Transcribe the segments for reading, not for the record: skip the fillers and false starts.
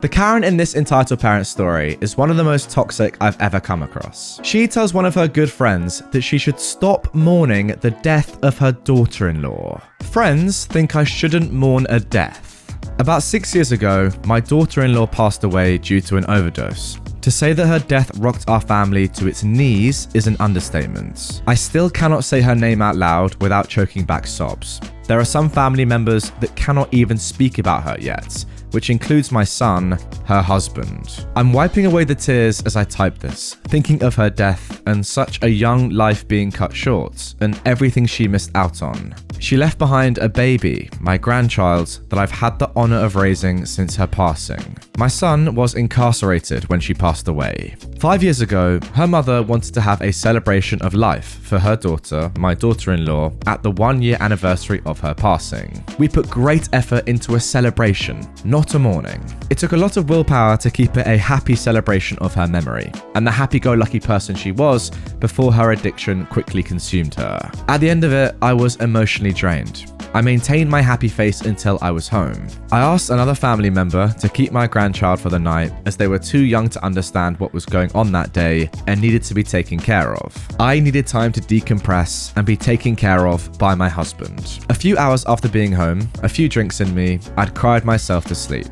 The Karen in this Entitled Parents story is one of the most toxic I've ever come across. She tells one of her good friends that she should stop mourning the death of her daughter-in-law. Friends think I shouldn't mourn a death. About 6 years ago, my daughter-in-law passed away due to an overdose. To say that her death rocked our family to its knees is an understatement. I still cannot say her name out loud without choking back sobs. There are some family members that cannot even speak about her yet, which includes my son, her husband. I'm wiping away the tears as I type this, thinking of her death and such a young life being cut short and everything she missed out on. She left behind a baby, my grandchild, that I've had the honor of raising since her passing. My son was incarcerated when she passed away. 5 years ago, her mother wanted to have a celebration of life for her daughter, my daughter-in-law, at the 1-year anniversary of her passing. We put great effort into a celebration, not a mourning. It took a lot of willpower to keep it a happy celebration of her memory, and the happy-go-lucky person she was before her addiction quickly consumed her. At the end of it, I was emotionally drained. I maintained my happy face until I was home. I asked another family member to keep my grandchild for the night as they were too young to understand what was going on that day and needed to be taken care of. I needed time to decompress and be taken care of by my husband. A few hours after being home, a few drinks in me, I'd cried myself to sleep.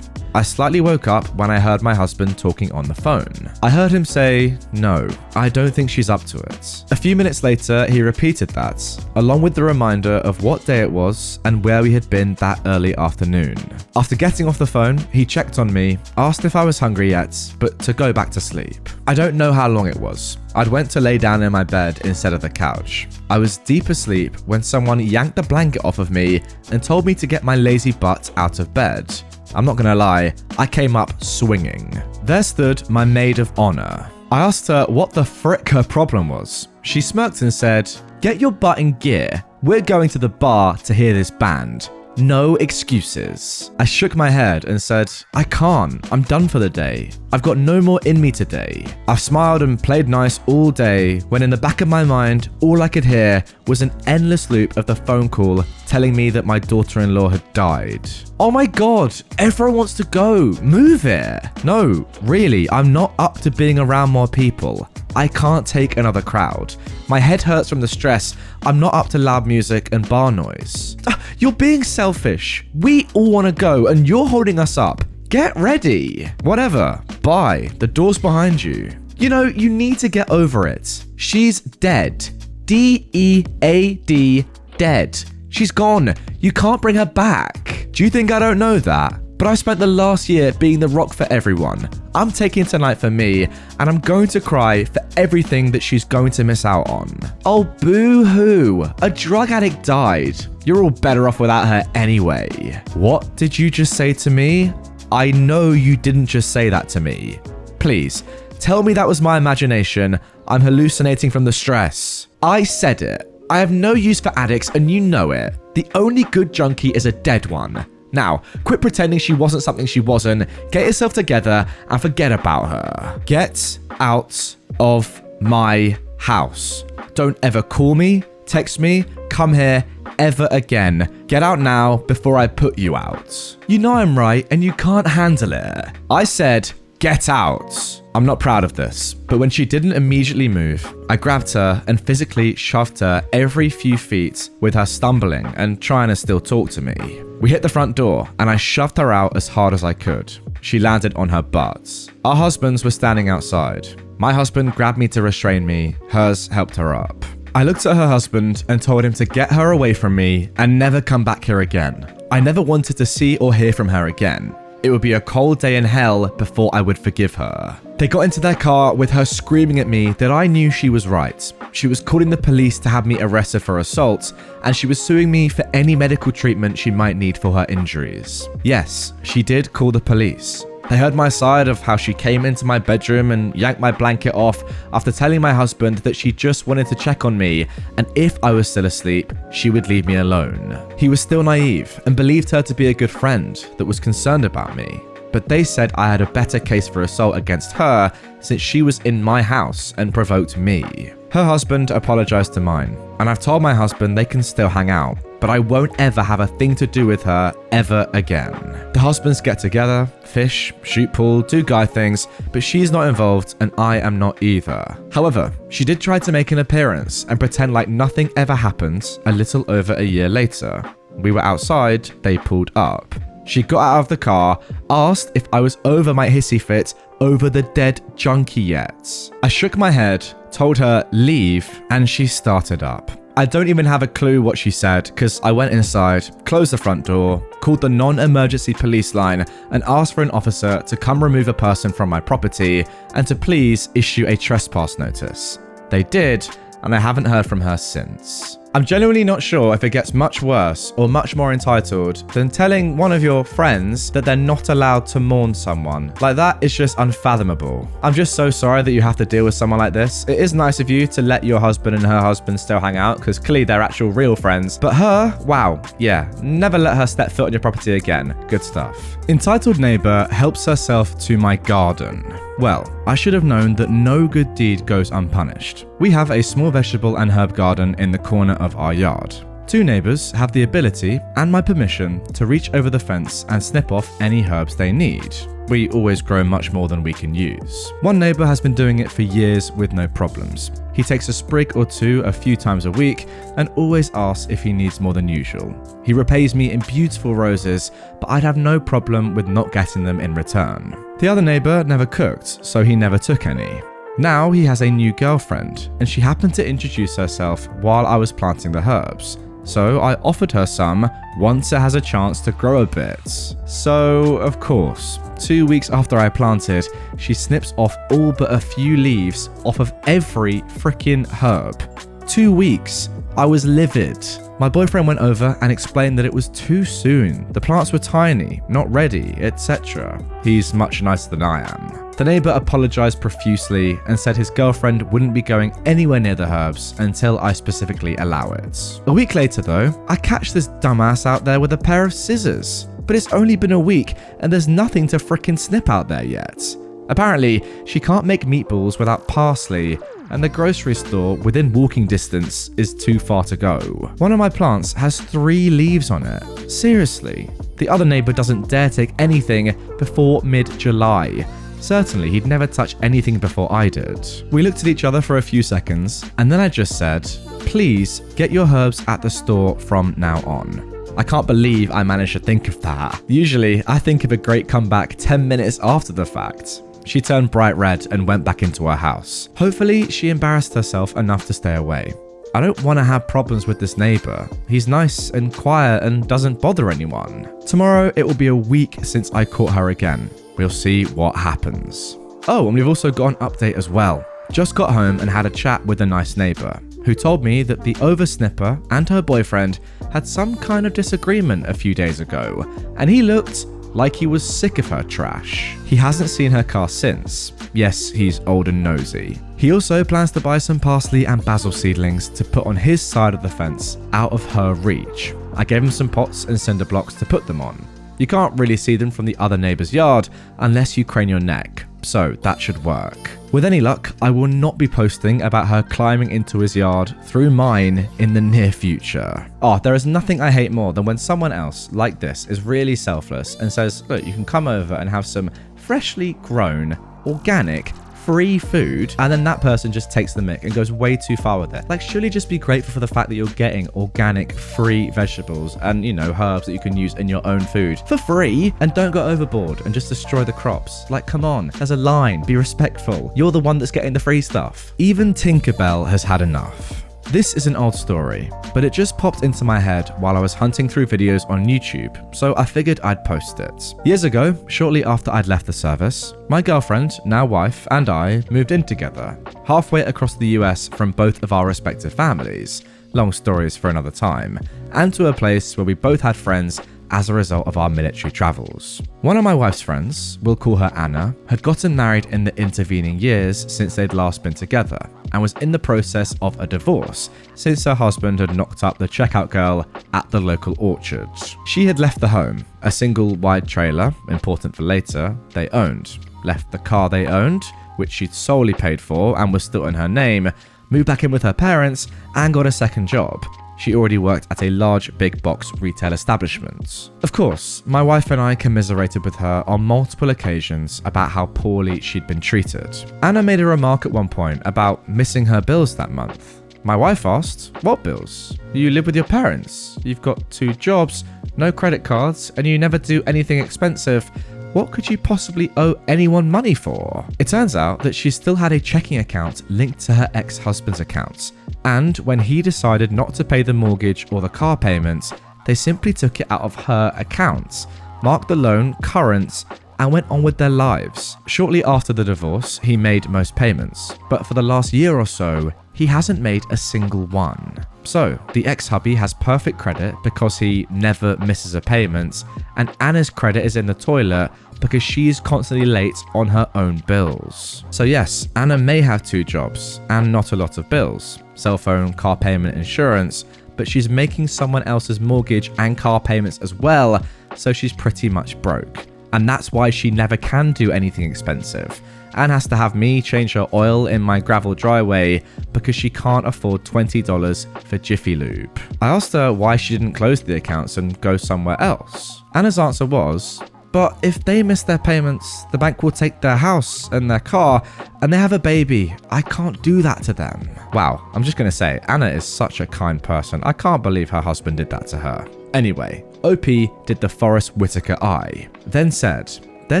I slightly woke up when I heard my husband talking on the phone. I heard him say, "No, I don't think she's up to it." A few minutes later, he repeated that, along with the reminder of what day it was and where we had been that early afternoon. After getting off the phone, he checked on me, asked if I was hungry yet, but to go back to sleep. I don't know how long it was. I'd went to lay down in my bed instead of the couch. I was deep asleep when someone yanked the blanket off of me and told me to get my lazy butt out of bed. I'm not gonna lie, I came up swinging. There stood my maid of honor. I asked her what the frick her problem was. She smirked and said, "Get your butt in gear. We're going to the bar to hear this band. No excuses." I shook my head and said, "I can't. I'm done for the day. I've got no more in me today." I've smiled and played nice all day when in the back of my mind, all I could hear was an endless loop of the phone call telling me that my daughter-in-law had died. Oh my god, everyone wants to go. Move it. No, really, I'm not up to being around more people. I can't take another crowd. My head hurts from the stress. I'm not up to loud music and bar noise. You're being selfish. We all want to go and you're holding us up. Get ready. Whatever. Bye. The door's behind you. You know, you need to get over it. She's dead. D-E-A-D, dead. She's gone. You can't bring her back. Do you think I don't know that? But I spent the last year being the rock for everyone. I'm taking tonight for me, and I'm going to cry for everything that she's going to miss out on. Oh, boo-hoo. A drug addict died. You're all better off without her anyway. What did you just say to me? I know you didn't just say that to me. Please, tell me that was my imagination. I'm hallucinating from the stress. I said it. I have no use for addicts, and you know it. The only good junkie is a dead one. Now, quit pretending she wasn't something she wasn't, get yourself together, and forget about her. Get out of my house. Don't ever call me, text me, come here, ever again. Get out now before I put you out. You know I'm right, and you can't handle it. I said, get out. I'm not proud of this, but when she didn't immediately move, I grabbed her and physically shoved her every few feet with her stumbling and trying to still talk to me. We hit the front door and I shoved her out as hard as I could. She landed on her butt. Our husbands were standing outside. My husband grabbed me to restrain me. Hers helped her up. I looked at her husband and told him to get her away from me and never come back here again. I never wanted to see or hear from her again. It would be a cold day in hell before I would forgive her. They got into their car with her screaming at me that I knew she was right. She was calling the police to have me arrested for assault, and she was suing me for any medical treatment she might need for her injuries. Yes, she did call the police. They heard my side of how she came into my bedroom and yanked my blanket off after telling my husband that she just wanted to check on me, and if I was still asleep, she would leave me alone. He was still naive and believed her to be a good friend that was concerned about me. But they said I had a better case for assault against her since she was in my house and provoked me. Her husband apologized to mine, and I've told my husband they can still hang out. but I won't ever have a thing to do with her ever again. The husbands get together, fish, shoot pool, do guy things, but she's not involved and I am not either. However, she did try to make an appearance and pretend like nothing ever happened a little over a year later. We were outside, they pulled up. She got out of the car, asked if I was over my hissy fit over the dead junkie yet. I shook my head, told her leave, and she started up. I don't even have a clue what she said because I went inside, closed the front door, called the non-emergency police line and asked for an officer to come remove a person from my property and to please issue a trespass notice. They did, and I haven't heard from her since. I'm genuinely not sure if it gets much worse or much more entitled than telling one of your friends that they're not allowed to mourn someone. Like, that is just unfathomable. I'm just so sorry that you have to deal with someone like this. It is nice of you to let your husband and her husband still hang out because clearly they're actual real friends. But her, wow, yeah, never let her step foot on your property again. Good stuff. Entitled neighbor helps herself to my garden. Well, I should have known that no good deed goes unpunished. We have a small vegetable and herb garden in the corner of our yard. Two neighbors have the ability and my permission to reach over the fence and snip off any herbs they need. We always grow much more than we can use. One neighbor has been doing it for years with no problems. He takes a sprig or two a few times a week and always asks if he needs more than usual. He repays me in beautiful roses, but I'd have no problem with not getting them in return. The other neighbor never cooked, so he never took any. Now he has a new girlfriend, and she happened to introduce herself while I was planting the herbs. So I offered her some once it has a chance to grow a bit. So, of course, 2 weeks after I planted, she snips off all but a few leaves off of every freaking herb. 2 weeks. I was livid. My boyfriend went over and explained that it was too soon. The plants were tiny, not ready, etc. He's much nicer than I am. The neighbor apologized profusely and said his girlfriend wouldn't be going anywhere near the herbs until I specifically allow it. A week later though, I catch this dumbass out there with a pair of scissors. But it's only been a week and there's nothing to frickin' snip out there yet. Apparently, she can't make meatballs without parsley, and the grocery store within walking distance is too far to go. One of my plants has 3 leaves on it. Seriously. The other neighbor doesn't dare take anything before mid-July. Certainly, he'd never touch anything before I did. We looked at each other for a few seconds, and then I just said, please get your herbs at the store from now on. I can't believe I managed to think of that. Usually, I think of a great comeback 10 minutes after the fact. She turned bright red and went back into her house. Hopefully, she embarrassed herself enough to stay away. I don't want to have problems with this neighbor. He's nice and quiet and doesn't bother anyone. Tomorrow, it will be a week since I caught her again. We'll see what happens. Oh, and we've also got an update as well. Just got home and had a chat with a nice neighbor who told me that the oversnipper and her boyfriend had some kind of disagreement a few days ago, and he looked like he was sick of her trash. He hasn't seen her car since. Yes, he's old and nosy. He also plans to buy some parsley and basil seedlings to put on his side of the fence out of her reach. I gave him some pots and cinder blocks to put them on. You can't really see them from the other neighbor's yard unless you crane your neck, so that should work. With any luck, I will not be posting about her climbing into his yard through mine in the near future. Oh, there is nothing I hate more than when someone else, like this, is really selfless and says, look, you can come over and have some freshly grown, organic, free food, and then that person just takes the mick and goes way too far with it. Like, surely just be grateful for the fact that you're getting organic, free vegetables and, you know, herbs that you can use in your own food for free, and don't go overboard and just destroy the crops. Like, come on, there's a line, be respectful. You're the one that's getting the free stuff. Even Tinkerbell has had enough. This is an old story, but it just popped into my head while I was hunting through videos on YouTube, so I figured I'd post it. Years ago, shortly after I'd left the service, my girlfriend, now wife, and I moved in together, halfway across the US from both of our respective families, long stories for another time, and to a place where we both had friends as a result of our military travels. One of my wife's friends, we'll call her Anna, had gotten married in the intervening years since they'd last been together, and was in the process of a divorce since her husband had knocked up the checkout girl at the local orchard. She had left the home, a single wide trailer, important for later, they owned, left the car they owned, which she'd solely paid for and was still in her name, moved back in with her parents, and got a second job. She already worked at a large big box retail establishment. Of course, my wife and I commiserated with her on multiple occasions about how poorly she'd been treated. Anna made a remark at one point about missing her bills that month. My wife asked, "What bills? You live with your parents. You've got 2 jobs, no credit cards, and you never do anything expensive. What could you possibly owe anyone money for?" It turns out that she still had a checking account linked to her ex-husband's accounts, and when he decided not to pay the mortgage or the car payments, they simply took it out of her accounts, marked the loan current, and went on with their lives. Shortly after the divorce, he made most payments, but for the last year or so, he hasn't made a single one. So, the ex-hubby has perfect credit because he never misses a payment, and Anna's credit is in the toilet because she is constantly late on her own bills. So yes, Anna may have 2 jobs and not a lot of bills, cell phone, car payment, insurance, but she's making someone else's mortgage and car payments as well, so she's pretty much broke. And that's why she never can do anything expensive, and has to have me change her oil in my gravel driveway because she can't afford $20 for Jiffy Lube. I asked her why she didn't close the accounts and go somewhere else. Anna's answer was, "But if they miss their payments, the bank will take their house and their car, and they have a baby. I can't do that to them." Wow, I'm just gonna say, Anna is such a kind person. I can't believe her husband did that to her. Anyway, OP did the Forrest Whitaker eye, then said, "They're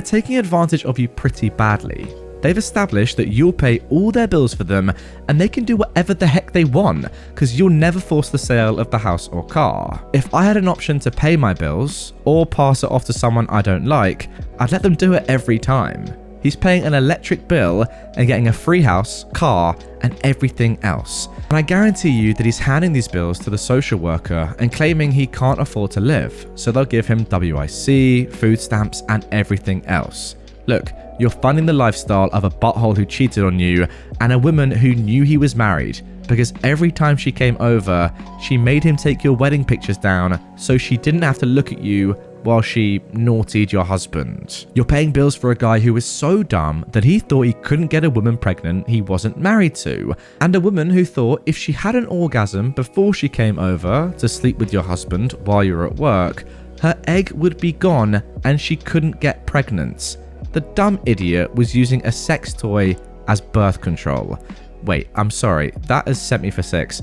taking advantage of you pretty badly. They've established that you'll pay all their bills for them and they can do whatever the heck they want because you'll never force the sale of the house or car. If I had an option to pay my bills or pass it off to someone I don't like, I'd let them do it every time. He's paying an electric bill and getting a free house, car, and everything else. And I guarantee you that he's handing these bills to the social worker and claiming he can't afford to live, so they'll give him WIC, food stamps, and everything else. Look, you're funding the lifestyle of a butthole who cheated on you and a woman who knew he was married, because every time she came over, she made him take your wedding pictures down so she didn't have to look at you while she naughtied your husband. You're paying bills for a guy who was so dumb that he thought he couldn't get a woman pregnant he wasn't married to, and a woman who thought if she had an orgasm before she came over to sleep with your husband while you were at work, her egg would be gone and she couldn't get pregnant. The dumb idiot was using a sex toy as birth control. Wait, I'm sorry, that has sent me for 6.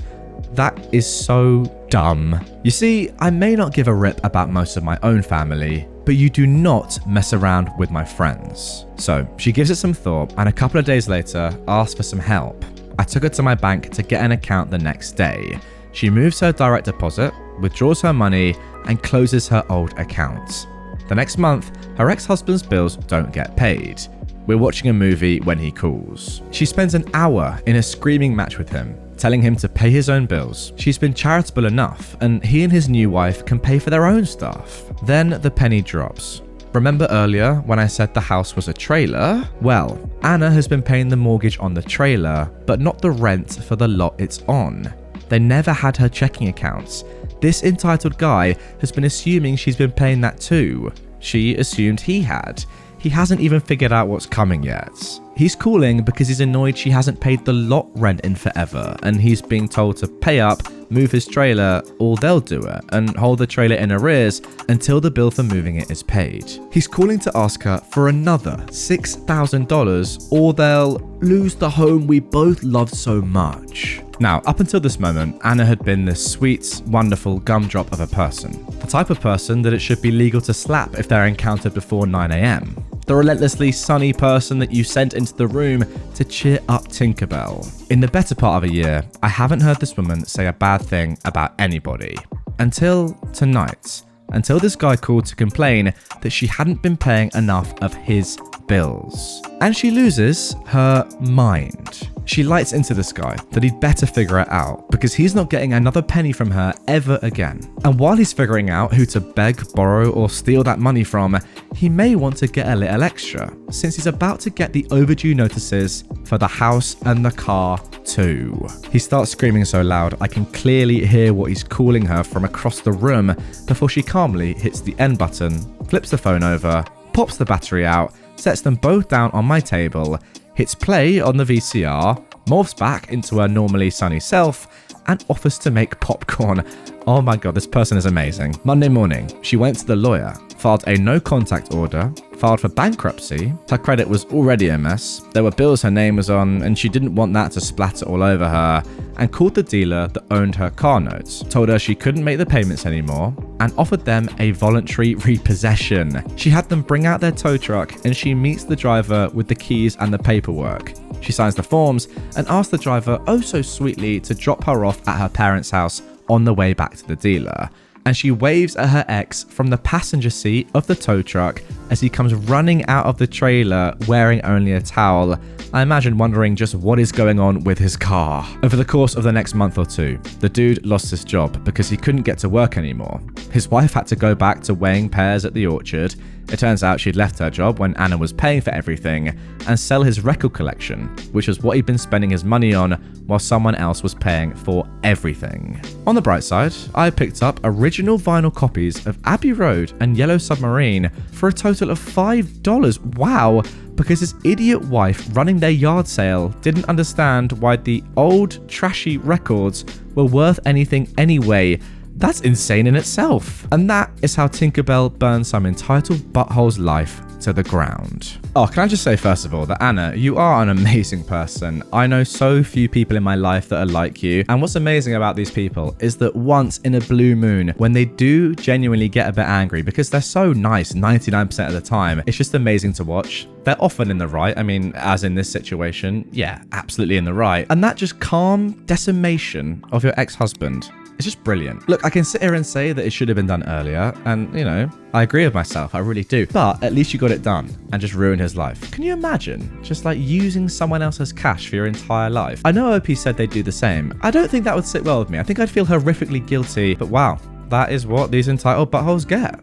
That is so dumb. You see, I may not give a rip about most of my own family, but you do not mess around with my friends. So she gives it some thought and a couple of days later asked for some help. I took her to my bank to get an account the next day. She moves her direct deposit, withdraws her money, and closes her old account. The next month, her ex-husband's bills don't get paid. We're watching a movie when he calls. She spends an hour in a screaming match with him, telling him to pay his own bills. She's been charitable enough, and he and his new wife can pay for their own stuff. Then the penny drops. Remember earlier when I said the house was a trailer? Well, Anna has been paying the mortgage on the trailer, but not the rent for the lot it's on. They never had her checking accounts. This entitled guy has been assuming she's been paying that too. She assumed he had. He hasn't even figured out what's coming yet. He's calling because he's annoyed she hasn't paid the lot rent in forever, and he's being told to pay up, move his trailer, or they'll do it, and hold the trailer in arrears until the bill for moving it is paid. He's calling to ask her for another $6,000 or they'll lose the home we both loved so much. Now, up until this moment, Anna had been this sweet, wonderful gumdrop of a person. The type of person that it should be legal to slap if they're encountered before 9 AM. The relentlessly sunny person that you sent into the room to cheer up Tinkerbell. In the better part of a year, I haven't heard this woman say a bad thing about anybody. Until tonight. Until this guy called to complain that she hadn't been paying enough of his bills. And she loses her mind. She lights into this guy that he'd better figure it out because he's not getting another penny from her ever again. And while he's figuring out who to beg, borrow, or steal that money from, he may want to get a little extra since he's about to get the overdue notices for the house and the car too. He starts screaming so loud I can clearly hear what he's calling her from across the room before she calmly hits the end button, flips the phone over, pops the battery out, sets them both down on my table, hits play on the VCR, morphs back into her normally sunny self, and offers to make popcorn. Oh my god, this person is amazing. Monday morning, she went to the lawyer, filed a no contact order, filed for bankruptcy. Her credit was already a mess. There were bills her name was on, and she didn't want that to splatter all over her, and called the dealer that owned her car notes, told her she couldn't make the payments anymore, and offered them a voluntary repossession. She had them bring out their tow truck, and she meets the driver with the keys and the paperwork. She signs the forms and asks the driver oh so sweetly to drop her off at her parents' house on the way back to the dealer. And she waves at her ex from the passenger seat of the tow truck as he comes running out of the trailer wearing only a towel. I imagine wondering just what is going on with his car. Over the course of the next month or two, the dude lost his job because he couldn't get to work anymore. His wife had to go back to weighing pears at the orchard. It turns out she'd left her job when Anna was paying for everything, and sell his record collection, which was what he'd been spending his money on while someone else was paying for everything. On the bright side, I picked up original vinyl copies of Abbey Road and Yellow Submarine for a total of $5. Wow! Because his idiot wife running their yard sale didn't understand why the old trashy records were worth anything anyway. That's insane in itself. And that is how Tinkerbell burned some entitled butthole's life to the ground. Oh, can I just say first of all that Anna, you are an amazing person. I know so few people in my life that are like you. And what's amazing about these people is that once in a blue moon, when they do genuinely get a bit angry, because they're so nice 99% of the time, it's just amazing to watch. They're often in the right. I mean, as in this situation, yeah, absolutely in the right. And that just calm decimation of your ex-husband, it's just brilliant. Look, I can sit here and say that it should have been done earlier, and, you know, I agree with myself, I really do. But at least you got it done and just ruined his life. Can you imagine just like using someone else's cash for your entire life? I know OP said they'd do the same. I don't think that would sit well with me. I think I'd feel horrifically guilty, but wow, that is what these entitled buttholes get.